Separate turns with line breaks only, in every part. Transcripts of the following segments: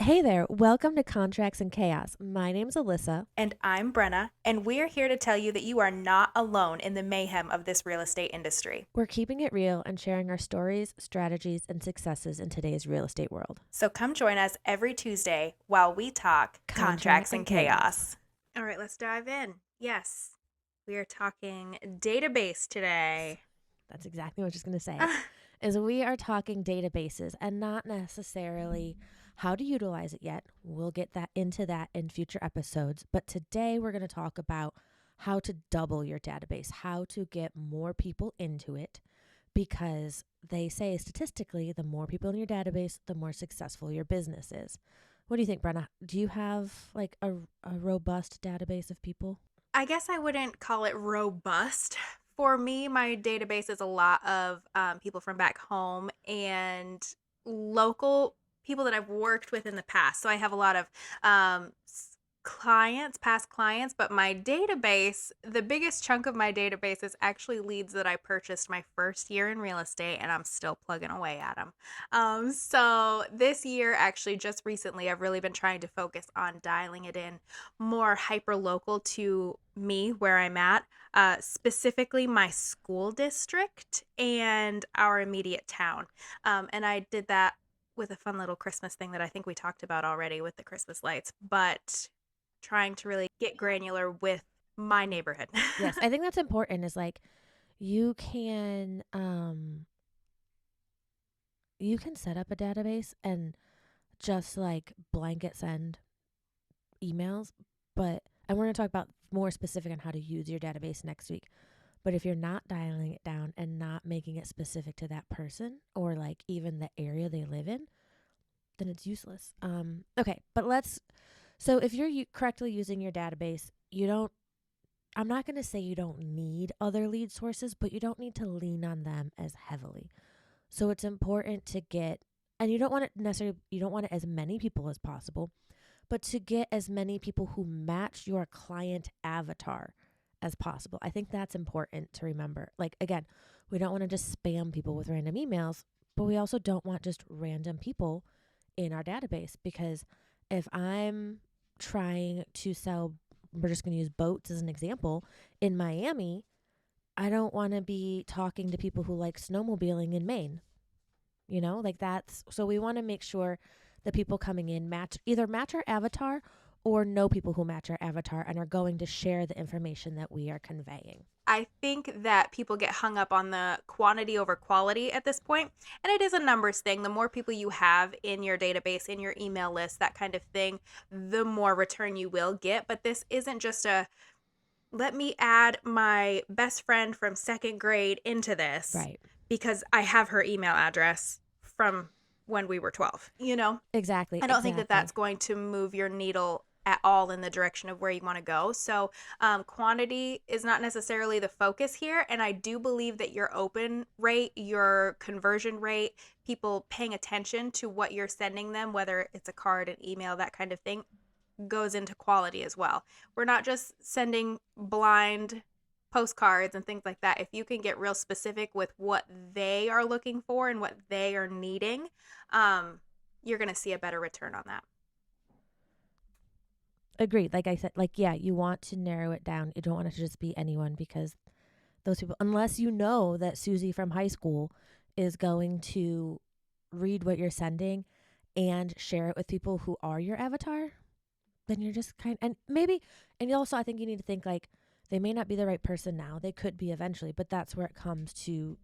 Hey there, welcome to Contracts and Chaos. My name's Alyssa.
And I'm Brenna, and we're here to tell you that you are not alone in the mayhem of this real estate industry.
We're keeping it real and sharing our stories, strategies, and successes in today's real estate world.
So come join us every Tuesday while we talk contracts and chaos. All right, let's dive in. Yes, we are talking database today.
That's exactly what I was just going to say. Is we are talking databases and not necessarily how to utilize it yet. We'll get into that in future episodes. But today we're going to talk about how to double your database, how to get more people into it, because they say statistically, the more people in your database, the more successful your business is. What do you think, Brenna? Do you have like a robust database of people?
I guess I wouldn't call it robust. For me, my database is a lot of people from back home and local people that I've worked with in the past. So I have a lot of past clients, but my database, the biggest chunk of my database is actually leads that I purchased my first year in real estate, and I'm still plugging away at them. So this year, actually, just recently, I've really been trying to focus on dialing it in more hyper local to me where I'm at, specifically my school district and our immediate town. And I did that with a fun little Christmas thing that I think we talked about already with the Christmas lights, but trying to really get granular with my neighborhood.
Yes, I think that's important is like you can set up a database and just like blanket send emails, and we're going to talk about more specific on how to use your database next week. But if you're not dialing it down and not making it specific to that person or like even the area they live in, then it's useless. Okay, but so if you're correctly using your database, I'm not going to say you don't need other lead sources, but you don't need to lean on them as heavily. So it's important to and you don't want it as many people as possible, but to get as many people who match your client avatar as possible. I think that's important to remember. Like, again, we don't want to just spam people with random emails, but we also don't want just random people in our database, because if I'm trying to sell, we're just going to use boats as an example, in Miami, I don't want to be talking to people who like snowmobiling in Maine. So we want to make sure the people coming in either match our avatar or know people who match our avatar and are going to share the information that we are conveying.
I think that people get hung up on the quantity over quality at this point, and it is a numbers thing. The more people you have in your database, in your email list, that kind of thing, the more return you will get. But this isn't just let me add my best friend from second grade into this,
right?
Because I have her email address from when we were 12,
Exactly.
I don't think that that's going to move your needle at all in the direction of where you want to go. So quantity is not necessarily the focus here. And I do believe that your open rate, your conversion rate, people paying attention to what you're sending them, whether it's a card, an email, that kind of thing, goes into quality as well. We're not just sending blind postcards and things like that. If you can get real specific with what they are looking for and what they are needing, you're going to see a better return on that.
Agreed. Like I said, you want to narrow it down. You don't want it to just be anyone, because those people, unless you know that Susie from high school is going to read what you're sending and share it with people who are your avatar, then you're just and also I think you need to think like they may not be the right person now. They could be eventually, but that's where it comes to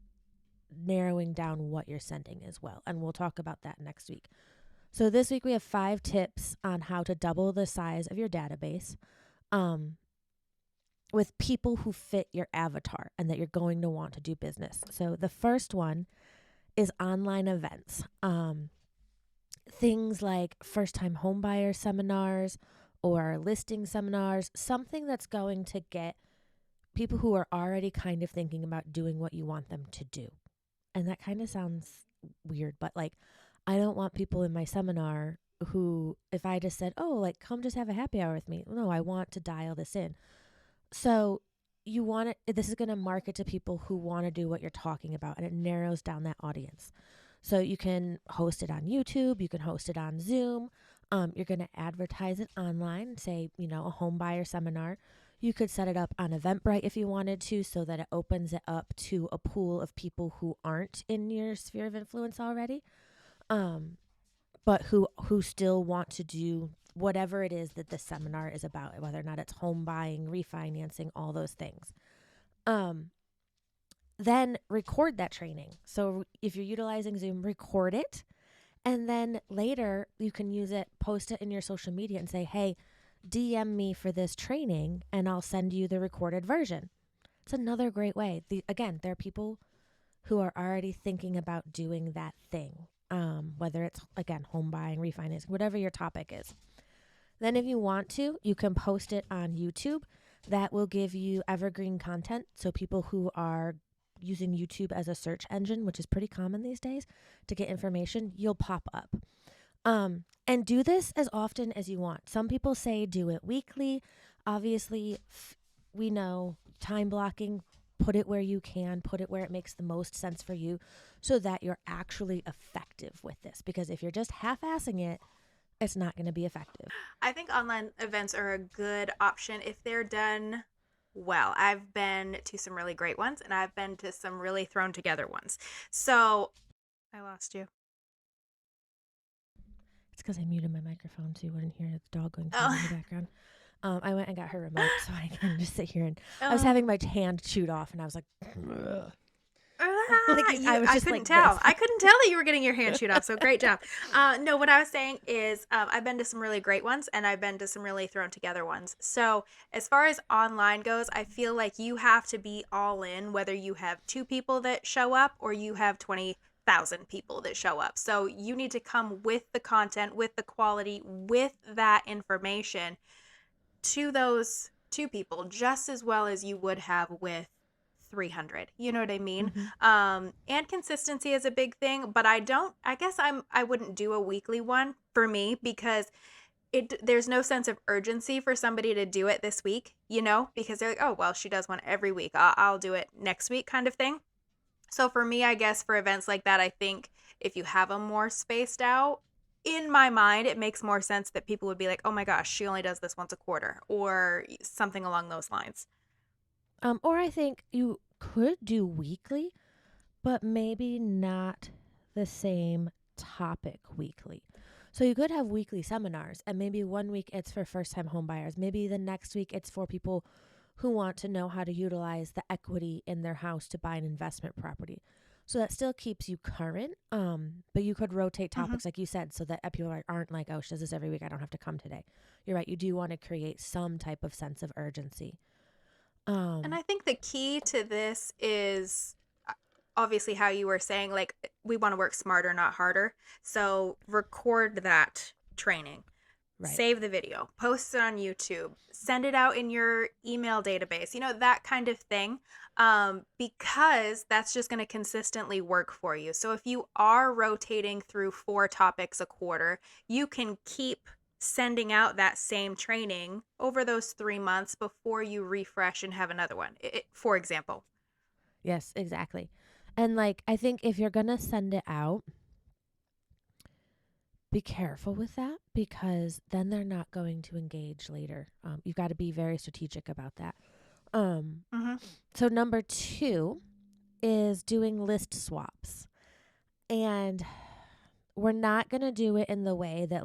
narrowing down what you're sending as well. And we'll talk about that next week. So this week we have 5 tips on how to double the size of your database with people who fit your avatar and that you're going to want to do business. So the first one is online events. Things like first-time homebuyer seminars or listing seminars, something that's going to get people who are already kind of thinking about doing what you want them to do. And that kind of sounds weird, but like, I don't want people in my seminar who, if I just said, oh, like, come just have a happy hour with me. No, I want to dial this in. So this is going to market to people who want to do what you're talking about, and it narrows down that audience. So you can host it on YouTube. You can host it on Zoom. You're going to advertise it online, say, a home buyer seminar. You could set it up on Eventbrite if you wanted to, so that it opens it up to a pool of people who aren't in your sphere of influence already, but who still want to do whatever it is that the seminar is about, whether or not it's home buying, refinancing, all those things. Then record that training. So if you're utilizing Zoom, record it. And then later you can use it, post it in your social media and say, hey, DM me for this training and I'll send you the recorded version. It's another great way. Again, there are people who are already thinking about doing that thing, whether it's, again, home buying, refinancing, whatever your topic is. Then if you want to, you can post it on YouTube. That will give you evergreen content. So people who are using YouTube as a search engine, which is pretty common these days, to get information, you'll pop up. And do this as often as you want. Some people say do it weekly. Obviously, we know time blocking, put it where you can, put it where it makes the most sense for you so that you're actually effective with this. Because if you're just half-assing it, it's not going to be effective.
I think online events are a good option if they're done well. I've been to some really great ones and I've been to some really thrown together ones. So I lost you.
It's because I muted my microphone so you wouldn't hear the dog going crazy in the background. I went and got her remote so I can just sit here and I was having my hand chewed off and I was like,
I couldn't tell. I couldn't tell that you were getting your hand chewed off. So great job. No, what I was saying is I've been to some really great ones and I've been to some really thrown together ones. So as far as online goes, I feel like you have to be all in, whether you have 2 people that show up or you have 20,000 people that show up. So you need to come with the content, with the quality, with that information to those 2 people just as well as you would have with 300. You know what I mean? And consistency is a big thing, but I guess I wouldn't do a weekly one for me because there's no sense of urgency for somebody to do it this week, because they're like, oh, well, she does one every week. I'll do it next week kind of thing. So for me, I guess for events like that, I think if you have them more spaced out, in my mind, it makes more sense that people would be like, oh my gosh, she only does this once a quarter or something along those lines.
Or I think you could do weekly, but maybe not the same topic weekly. So you could have weekly seminars and maybe one week it's for first-time home buyers. Maybe the next week it's for people who want to know how to utilize the equity in their house to buy an investment property. So that still keeps you current, but you could rotate topics like you said so that people aren't like, oh, she does this every week, I don't have to come today. You're right, you do want to create some type of sense of urgency.
And I think the key to this is obviously how you were saying, like, we want to work smarter, not harder. So record that training.
Right.
Save the video, post it on YouTube, send it out in your email database, that kind of thing, because that's just going to consistently work for you. So if you are rotating through 4 topics a quarter, you can keep sending out that same training over those 3 months before you refresh and have another one, for example.
Yes, exactly. And I think if you're going to send it out, be careful with that because then they're not going to engage later. You've got to be very strategic about that. So number 2 is doing list swaps. And we're not going to do it in the way that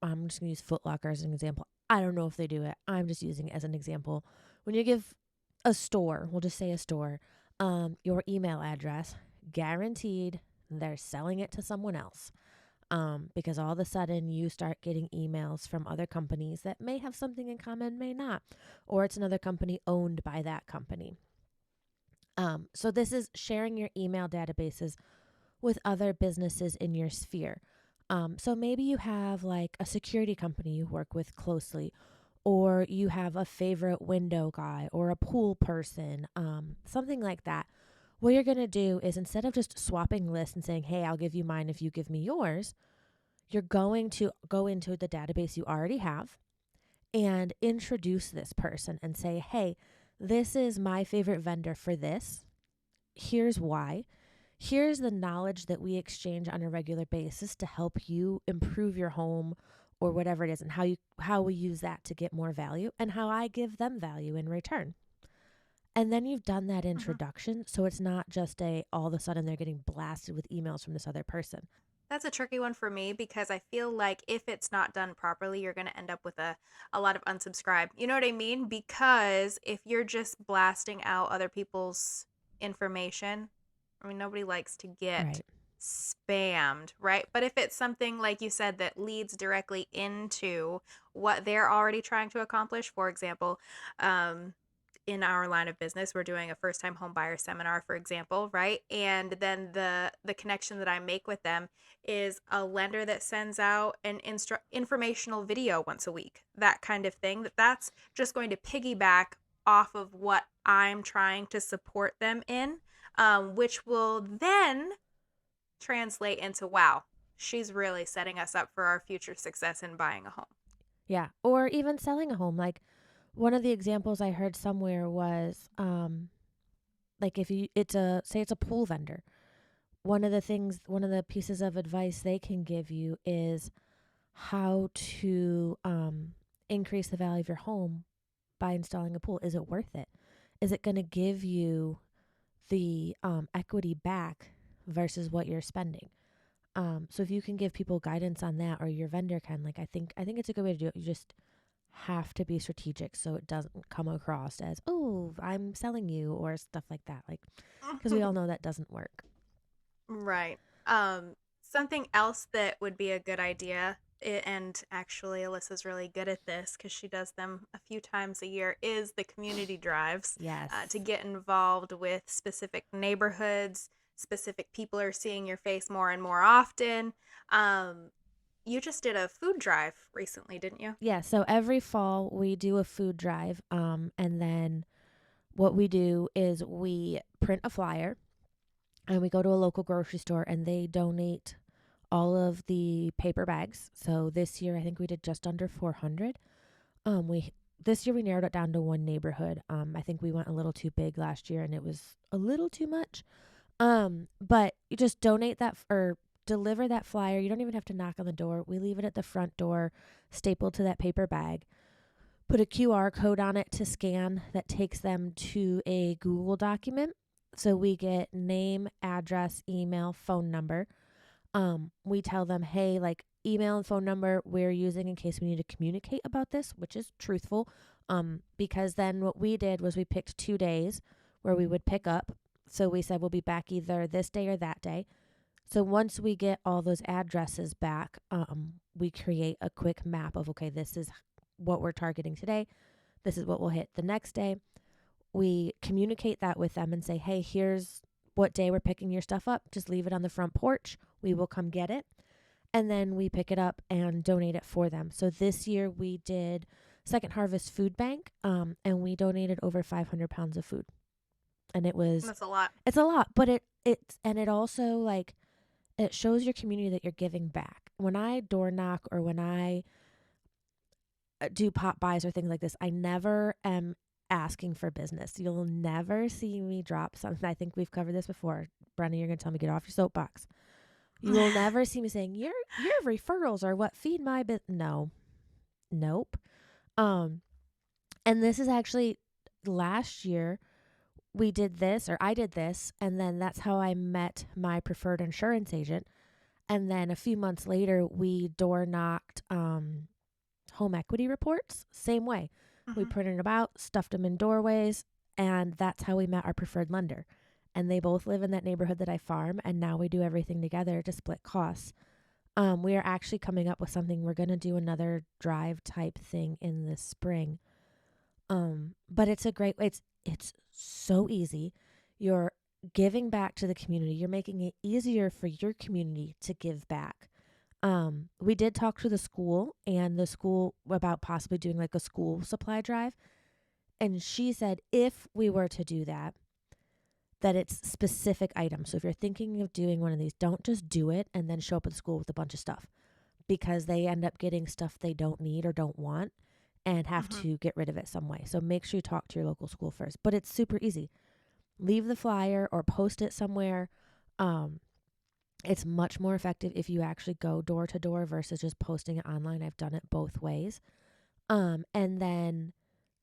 I'm just going to use Foot Locker as an example. I don't know if they do it. I'm just using it as an example. When you give a store, we'll just say a store, your email address, guaranteed they're selling it to someone else. Because all of a sudden you start getting emails from other companies that may have something in common, may not, or it's another company owned by that company. So this is sharing your email databases with other businesses in your sphere. So maybe you have a security company you work with closely, or you have a favorite window guy or a pool person, something like that. What you're going to do is instead of just swapping lists and saying, hey, I'll give you mine if you give me yours, you're going to go into the database you already have and introduce this person and say, hey, this is my favorite vendor for this. Here's why. here's the knowledge that we exchange on a regular basis to help you improve your home or whatever it is, and how we use that to get more value and how I give them value in return. And then you've done that
Mhm.
introduction, so it's not just a all of a sudden they're getting blasted with emails from this other person.
That's a tricky one for me because I feel like if it's not done properly, you're going to end up with a lot of unsubscribe. You know what I mean? Because if you're just blasting out other people's information, I mean, nobody likes to get
Right.
spammed, right? But if it's something like you said that leads directly into what they're already trying to accomplish, for example, um, in our line of business, we're doing a first time home buyer seminar, for example, right? And then the connection that I make with them is a lender that sends out an informational video once a week, that kind of thing. That's just going to piggyback off of what I'm trying to support them in, which will then translate into wow, she's really setting us up for our future success in buying a home.
Yeah. Or even selling a home. Like one of the examples I heard somewhere was like if you it's a say it's a pool vendor. One of the pieces of advice they can give you is how to increase the value of your home by installing a pool. Is it worth it? Is it going to give you the equity back versus what you're spending? So if you can give people guidance on that, or your vendor can, like I think it's a good way to do it. You just have to be strategic so it doesn't come across as, oh, I'm selling you or stuff like that. Like, because we all know that doesn't work.
Right. Something else that would be a good idea, and actually Alyssa's really good at this because she does them a few times a year, is the community drives
Yes.
to get involved with specific neighborhoods. Specific people are seeing your face more and more often. Um, you just did a food drive recently, didn't you?
Yeah. So every fall we do a food drive. And then what we do is we print a flyer and we go to a local grocery store and they donate all of the paper bags. So this year I think we did just under 400. We This year we narrowed it down to one neighborhood. I think we went a little too big last year and it was a little too much. But you just donate that or deliver that flyer. You don't even have to knock on the door. We leave it at the front door, stapled to that paper bag. Put a QR code on it to scan that takes them to a Google document. So we get name, address, email, phone number. We tell them, hey, like email and phone number we're using in case we need to communicate about this, which is truthful. Because then what we did was we picked 2 days where we would pick up. So we said we'll be back either this day or that day. So once we get all those addresses back, we create a quick map of, okay, this is what we're targeting today. This is what we'll hit the next day. We communicate that with them and say, hey, here's what day we're picking your stuff up. Just leave it on the front porch. We will come get it. And then we pick it up and donate it for them. So this year we did Second Harvest Food Bank, and we donated over 500 pounds of food. And
That's a lot.
it's a lot, but it also like, it shows your community that you're giving back. When I door knock or when I do pop buys or things like this, I never am asking for business. You'll never see me drop something. I think we've covered this before. Brenna, you're going to tell me get off your soapbox. You will never see me saying your referrals are what feed my business. No, nope. Um, and this is actually last year we did this, or I did this, and then that's how I met my preferred insurance agent. And then a few months later, we door knocked home equity reports. Same way. We
Mhm.
printed them out, stuffed them in doorways, and that's how we met our preferred lender. And they both live in that neighborhood that I farm, and now we do everything together to split costs. We are actually coming up with something. We're going to do another drive type thing in the spring. But it's a great, it's so easy. You're giving back to the community. You're making it easier for your community to give back. We did talk to the school and the school about possibly doing like a school supply drive. And she said if we were to do that, that it's specific items. So if you're thinking of doing one of these, don't just do it and then show up at school with a bunch of stuff, because they end up getting stuff they don't need or don't want and have
Mhm.
to get rid of it some way. So make sure you talk to your local school first. But it's super easy. Leave the flyer or post it somewhere. Um, it's much more effective if you actually go door to door versus just posting it online. I've done it both ways. And then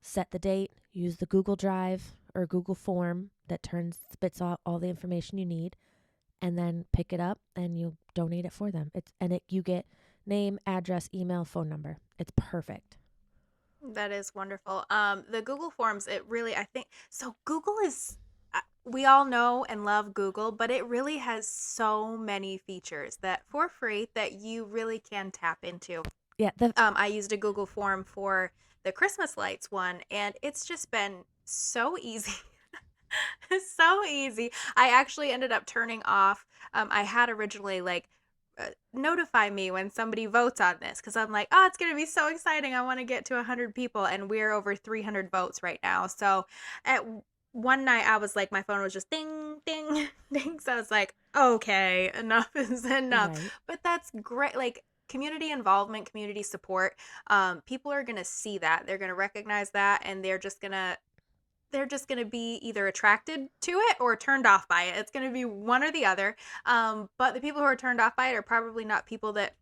set the date, use the Google Drive or Google Form that spits out all the information you need, and then pick it up and you donate it for them. You get name, address, email, phone number. It's perfect.
That is wonderful. The Google Forms, it really, I think, so Google is, we all know and love Google, but it really has so many features that for free that you really can tap into.
Yeah,
I used a Google form for the Christmas lights one, and it's just been so easy. So easy. I actually ended up turning off. I had originally like notify me when somebody votes on this because I'm like, oh, it's gonna be so exciting. I want to get to 100 people, and we're over 300 votes right now. So at one night, I was like, my phone was just ding, ding, ding. So I was like, okay, enough is enough.
right.
But that's great. Like community involvement, community support. People are gonna see that. They're gonna recognize that, and they're just going to be either attracted to it or turned off by it. It's going to be one or the other. But the people who are turned off by it are probably not people that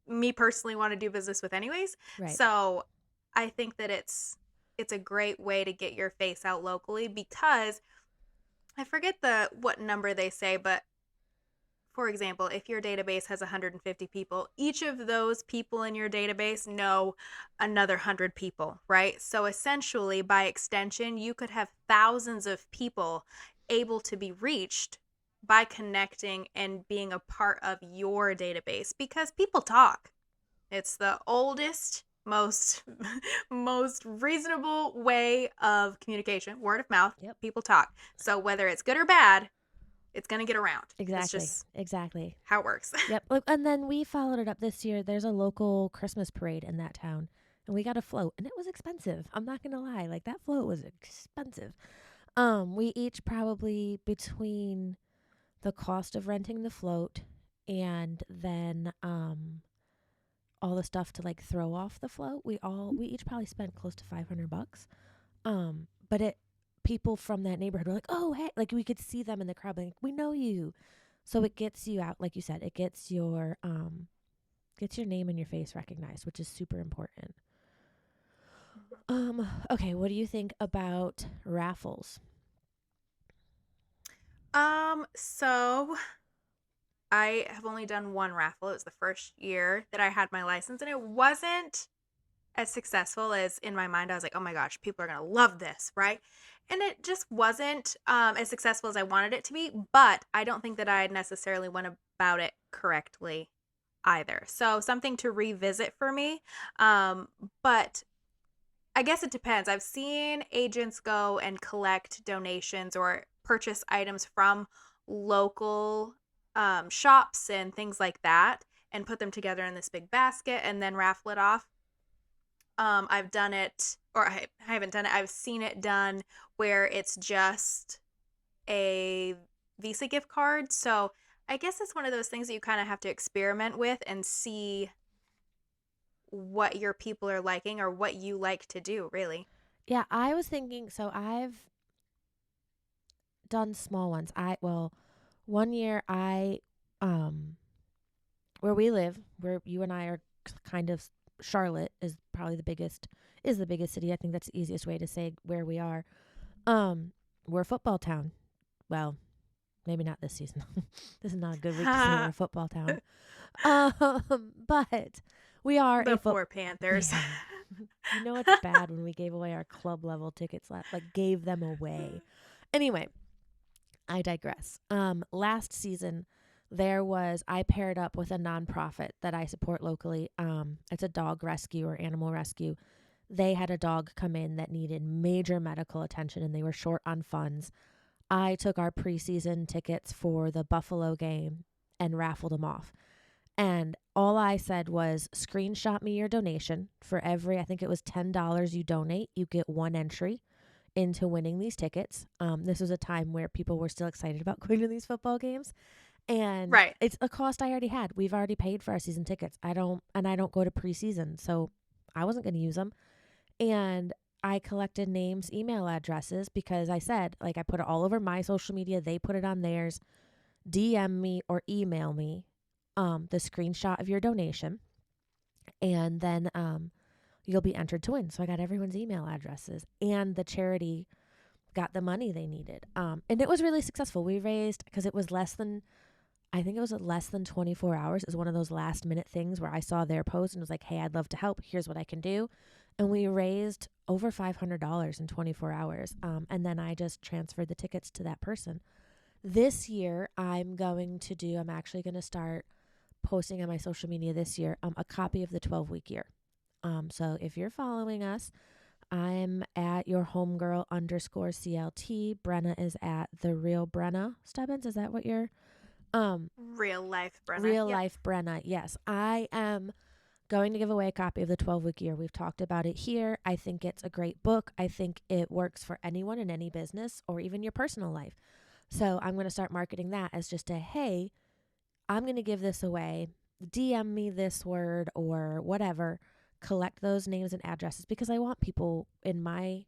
me personally want to do business with anyways.
Right.
So I think that it's a great way to get your face out locally because I forget what number they say, but for example, if your database has 150 people, each of those people in your database know another 100 people, right? So essentially, by extension, you could have thousands of people able to be reached by connecting and being a part of your database because people talk. It's the oldest, most most reasonable way of communication, word of mouth.
Yep.
People talk. So whether it's good or bad, it's going to get around. It's
Exactly.
just
Exactly.
how it works.
Yep. Look, and then we followed it up this year. There's a local Christmas parade in that town, and we got a float, and it was expensive. I'm not gonna lie, like that float was expensive. We each probably between the cost of renting the float and then all the stuff to like throw off the float, we each probably spent close to $500. But it people from that neighborhood were like, "Oh, hey!" Like we could see them in the crowd, like, "We know you." So it gets you out, like you said. It gets your name and your face recognized, which is super important. Okay, what do you think about raffles?
So I have only done one raffle. It was the first year that I had my license, and it wasn't as successful as in my mind. I was like, oh my gosh, people are gonna love this, right? And it just wasn't as successful as I wanted it to be, but I don't think that I necessarily went about it correctly either. So something to revisit for me. But I guess it depends. I've seen agents go and collect donations or purchase items from local shops and things like that and put them together in this big basket and then raffle it off. I've done it, or I haven't done it. I've seen it done where it's just a Visa gift card. So I guess it's one of those things that you kind of have to experiment with and see what your people are liking or what you like to do, really.
Yeah, I was thinking. So I've done small ones. One year um, where we live, where you and I are kind of, Charlotte is the biggest city. I think that's the easiest way to say where we are. We're a football town. Well, maybe not this season. This is not a good week to say we're a football town. But we are
The poor Panthers.
Yeah. You know it's bad when we gave away our club level tickets gave them away. Anyway, I digress. Last season I paired up with a nonprofit that I support locally. It's a dog rescue or animal rescue. They had a dog come in that needed major medical attention and they were short on funds. I took our preseason tickets for the Buffalo game and raffled them off. And all I said was screenshot me your donation. For every, I think it was $10 you donate, you get one entry into winning these tickets. This was a time where people were still excited about going to these football games. And
Right.
it's a cost I already had. We've already paid for our season tickets. I don't go to preseason, so I wasn't going to use them. And I collected names, email addresses because I said, like, I put it all over my social media. They put it on theirs. DM me or email me the screenshot of your donation, and then you'll be entered to win. So I got everyone's email addresses, and the charity got the money they needed. And it was really successful. We raised, because it was less than, I think it was less than 24 hours. It was one of those last minute things where I saw their post and was like, hey, I'd love to help. Here's what I can do. And we raised over $500 in 24 hours. And then I just transferred the tickets to that person. This year, I'm actually going to start posting on my social media this year a copy of the 12-week year. So if you're following us, I'm at your homegirl _CLT. Brenna is at the real Brenna Stebbins. Is that what you're
Real life Brenna.
real
Yep.
life Brenna? Yes, I am going to give away a copy of the 12-week year. We've talked about it here. I think it's a great book. I think it works for anyone in any business or even your personal life. So I'm going to start marketing that as just a, hey, I'm going to give this away. DM me this word or whatever. Collect those names and addresses, because I want people in my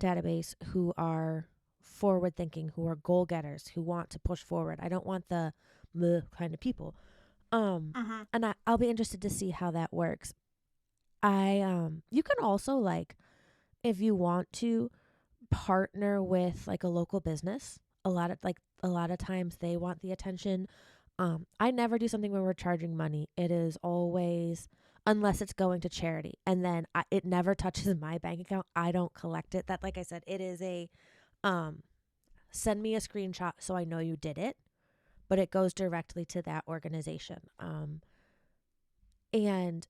database who are forward thinking, who are goal getters, who want to push forward. I don't want the bleh kind of people.
Mm-hmm.
And I'll be interested to see how that works. You can also, like, if you want to, partner with like a local business. A lot of times they want the attention. I never do something where we're charging money. It is always, unless it's going to charity, and then it never touches my bank account. I don't collect it. That, like I said, it is a send me a screenshot so I know you did it, but it goes directly to that organization. And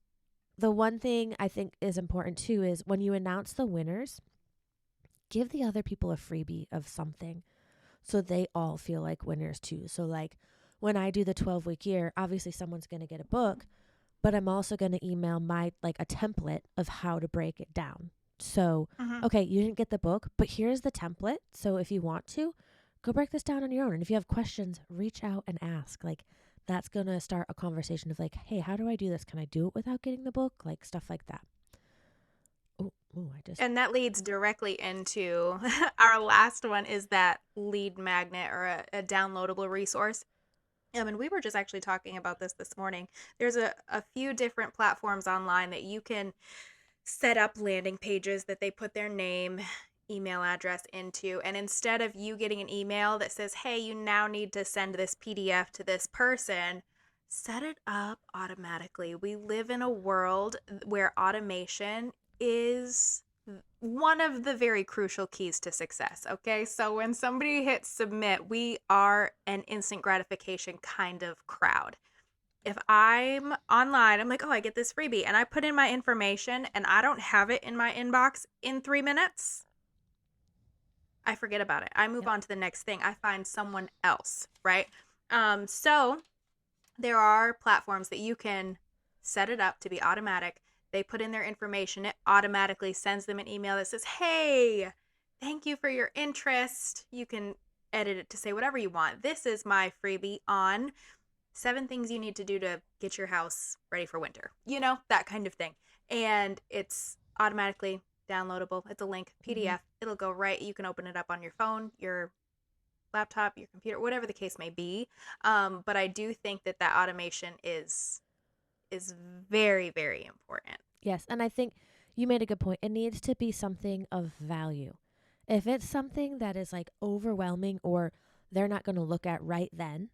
the one thing I think is important too is when you announce the winners, give the other people a freebie of something so they all feel like winners too. So, like, when I do the 12-week year, obviously someone's going to get a book, but I'm also going to email a template of how to break it down. So,
Mm-hmm.
okay, you didn't get the book, but here's the template. So if you want to, go break this down on your own. And if you have questions, reach out and ask. Like, that's going to start a conversation of like, hey, how do I do this? Can I do it without getting the book? Like, stuff like that. I just.
And that leads directly into our last one, is that lead magnet or a downloadable resource. And we were just actually talking about this morning. There's a few different platforms online that you can set up landing pages that they put their name, email address into. And instead of you getting an email that says, hey, you now need to send this PDF to this person, set it up automatically. We live in a world where automation is one of the very crucial keys to success. Okay. So when somebody hits submit, we are an instant gratification kind of crowd. If I'm online, I'm like, oh, I get this freebie, and I put in my information and I don't have it in my inbox in 3 minutes, I forget about it. I move
Yep.
on to the next thing. I find someone else, right? So there are platforms that you can set it up to be automatic. They put in their information, it automatically sends them an email that says, hey, thank you for your interest. You can edit it to say whatever you want. This is my freebie on 7 things you need to do to get your house ready for winter. That kind of thing. And it's automatically downloadable. It's a link, PDF. It'll go right. You can open it up on your phone, your laptop, your computer, whatever the case may be. But I do think that automation is very, very important.
Yes, and I think you made a good point. It needs to be something of value. If it's something that is like overwhelming or they're not going to look at right then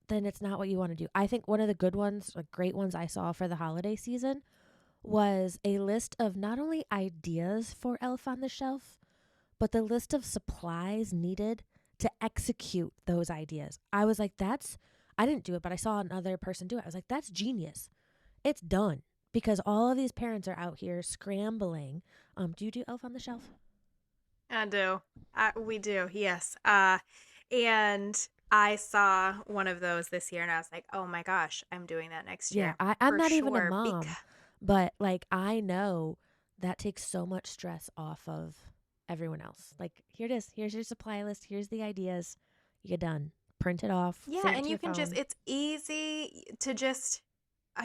it's not what you want to do. I think one of the good ones, like great ones I saw for the holiday season was a list of not only ideas for Elf on the Shelf, but the list of supplies needed to execute those ideas. I was like, I didn't do it, but I saw another person do it. I was like, that's genius. It's done, because all of these parents are out here scrambling. Do you do Elf on the Shelf?
I do. We do, yes. And I saw one of those this year, and I was like, oh my gosh, I'm doing that next
Yeah,
year
I'm
for
not even a
sure.
mom, but like I know that takes so much stress off of everyone else. Like, here it is. Here's your supply list. Here's the ideas. You're done. Print it off.
Yeah,
Save it
and
to
you
your
can just,
phone.
it's easy to just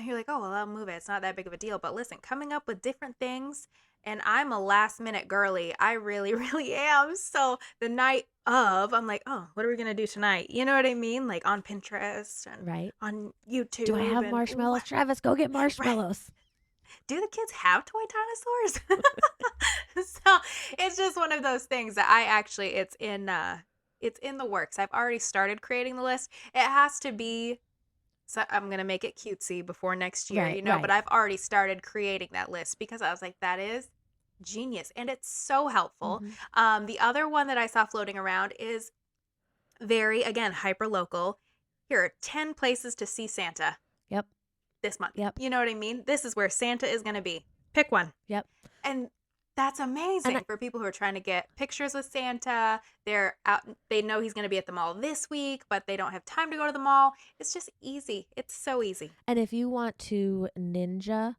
you're like, oh, well, I'll move it. It's not that big of a deal. But listen, coming up with different things, and I'm a last minute girly. I really, really am. So the night of, I'm like, oh, what are we going to do tonight? You know what I mean? Like on Pinterest and
Right?
on
Do I
YouTube
have
and
marshmallows?
what?
Travis, go get
Right.
marshmallows.
Do the kids have toy dinosaurs? So it's just one of those things that I actually, it's in the works. I've already started creating the list. It has to be, so I'm gonna make it cutesy before next year,
Right,
but
right.
I've already started creating that list because I was like, that is genius and it's so helpful.
Mm-hmm.
The other one that I saw floating around is very, again, hyper local. Here are 10 places to see Santa
Yep,
this month.
yep,
You know what I mean? This is where Santa is gonna be. Pick one.
yep.
And that's
And
amazing for people who are trying to get pictures with Santa. They're out, they know he's going to be at the mall this week, but they don't have time to go to the mall. It's just easy. It's so easy.
and if you want to ninja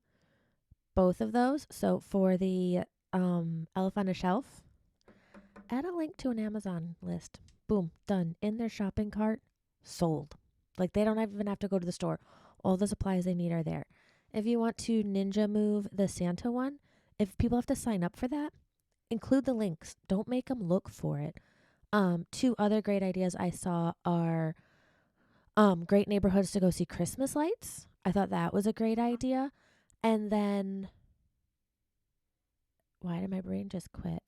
both of those, so for the Elf on a Shelf, add a link to an Amazon list. Boom, done. In their shopping cart, sold. Like they don't even have to go to the store. All the supplies they need are there. If you want to ninja move the Santa one, if people have to sign up for that, include the links. Don't make them look for it. Two other great ideas I saw are great neighborhoods to go see Christmas lights. I thought that was a great idea. And then, why did my brain just quit?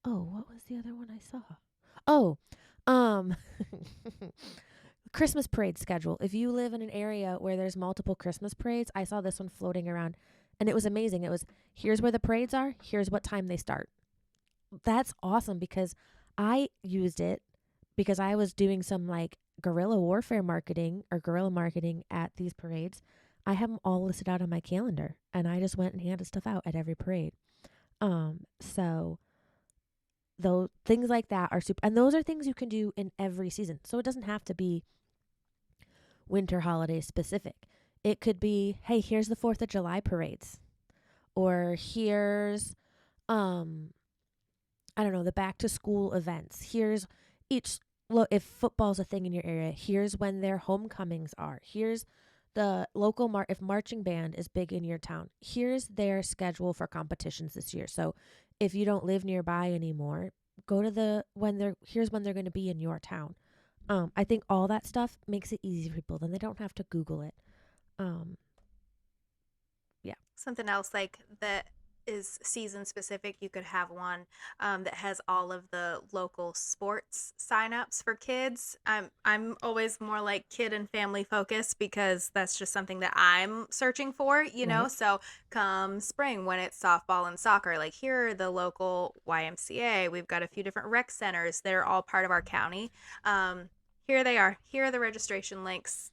Oh, what was the other one I saw? Oh, um, Christmas parade schedule. If you live in an area where there's multiple Christmas parades, I saw this one floating around and it was amazing. It was here's where the parades are, here's what time they start. That's awesome because I used it because I was doing some like guerrilla warfare marketing or guerrilla marketing at these parades. I have them all listed out on my calendar and I just went and handed stuff out at every parade. So those things like that are super, and those are things you can do in every season. So it doesn't have to be winter holiday specific. It could be, hey, here's the 4th of July parades, or here's um I don't know, the back to school events. Here's each look if football's a thing in your area, here's when their homecomings are. Here's the local if marching band is big in your town. Here's their schedule for competitions this year. So if you don't live nearby anymore, go to the when they're here's when they're going to be in your town. I think all that stuff makes it easy for people. Then they don't have to Google it. Um, yeah.
Something else like that is season specific. You could have one that has all of the local sports signups for kids. I'm always more like kid and family focused because that's just something that I'm searching for,
Right.
So come spring when it's softball and soccer, like here are the local YMCA. We've got a few different rec centers that are all part of our county. Here they are. Here are the registration links.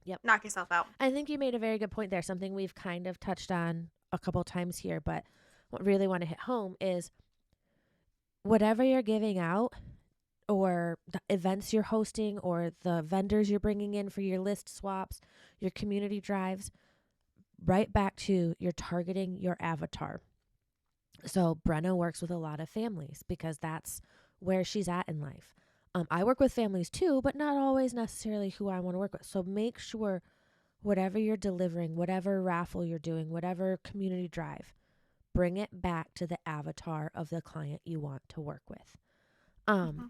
Yep.
Knock yourself out.
I think you made a very good point there. Something we've kind of touched on a couple times here, but what really want to hit home is whatever you're giving out or the events you're hosting or the vendors you're bringing in for your list swaps, your community drives, right back to you're targeting your avatar. So Brenna works with a lot of families because that's where she's at in life. I work with families too, but not always necessarily who I want to work with. So make sure whatever you're delivering, whatever raffle you're doing, whatever community drive, bring it back to the avatar of the client you want to work with.
Mm-hmm.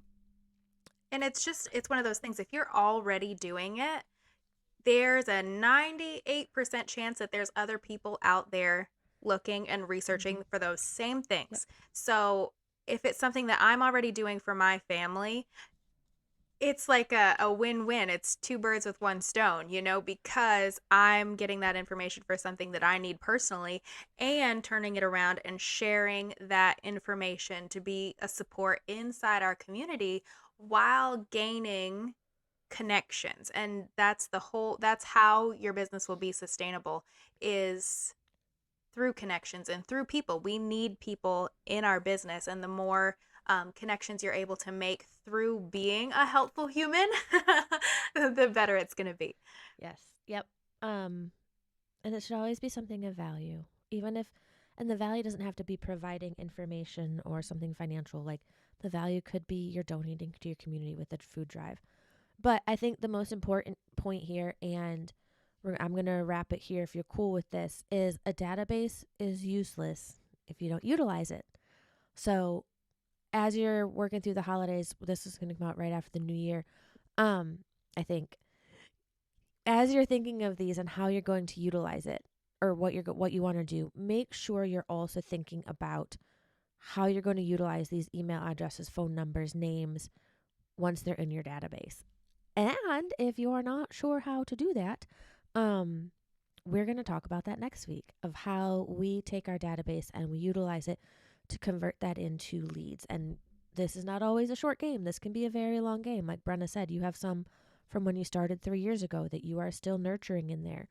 And it's one of those things. If you're already doing it, there's a 98% chance that there's other people out there looking and
Mm-hmm.
researching for those same
Yep.
things. So if it's something that I'm already doing for my family, it's like a win-win. It's two birds with one stone, because I'm getting that information for something that I need personally and turning it around and sharing that information to be a support inside our community while gaining connections. And that's how your business will be sustainable, is through connections and through people. We need people in our business, and the more connections you're able to make through being a helpful human, the better it's going to be.
Yes. Yep. Um, and it should always be something of value, even if, and the value doesn't have to be providing information or something financial. Like the value could be you're donating to your community with a food drive. But I think the most important point here, and I'm going to wrap it here if you're cool with this, is a database is useless if you don't utilize it. So as you're working through the holidays, this is going to come out right after the new year. I think as you're thinking of these and how you're going to utilize it or what you want to do, make sure you're also thinking about how you're going to utilize these email addresses, phone numbers, names once they're in your database. And if you are not sure how to do that, um, we're going to talk about that next week of how we take our database and we utilize it to convert that into leads. And this is not always a short game. This can be a very long game. Like Brenna said, you have some from when you started 3 years ago that you are still nurturing in there.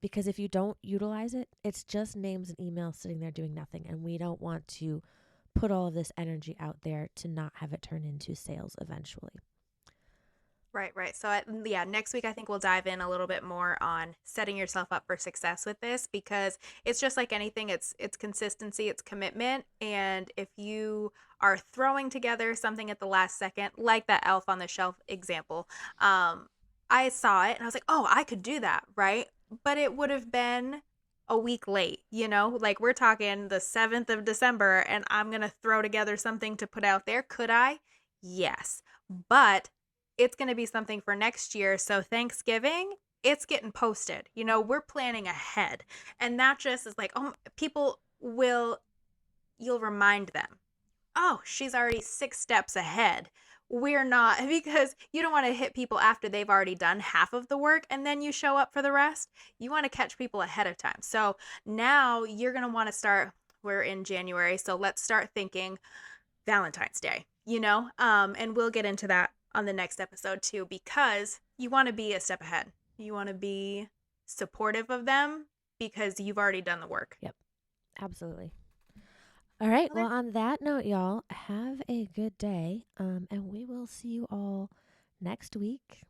Because if you don't utilize it, it's just names and emails sitting there doing nothing. And we don't want to put all of this energy out there to not have it turn into sales eventually.
Right, right. So, yeah, next week I think we'll dive in a little bit more on setting yourself up for success with this because it's just like anything. It's consistency, it's commitment, and if you are throwing together something at the last second, like that elf on the shelf example, I saw it and I was like, oh, I could do that, right? But it would have been a week late, like we're talking the 7th of December, and I'm gonna throw together something to put out there. Could I? Yes, but it's going to be something for next year. So Thanksgiving, it's getting posted. We're planning ahead. And that just is like, oh, you'll remind them, oh, she's already 6 steps ahead. We're not, because you don't want to hit people after they've already done half of the work and then you show up for the rest. You want to catch people ahead of time. So now you're going to want to start. We're in January. So let's start thinking Valentine's Day, and we'll get into that on the next episode too, because you want to be a step ahead. You want to be supportive of them because you've already done the work.
Yep, absolutely. All right.
Okay.
Well, on that note, y'all, have a good day. And we will see you all next week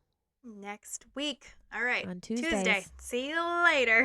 Next week. All right.
on
Tuesday.
Tuesdays.
See you later.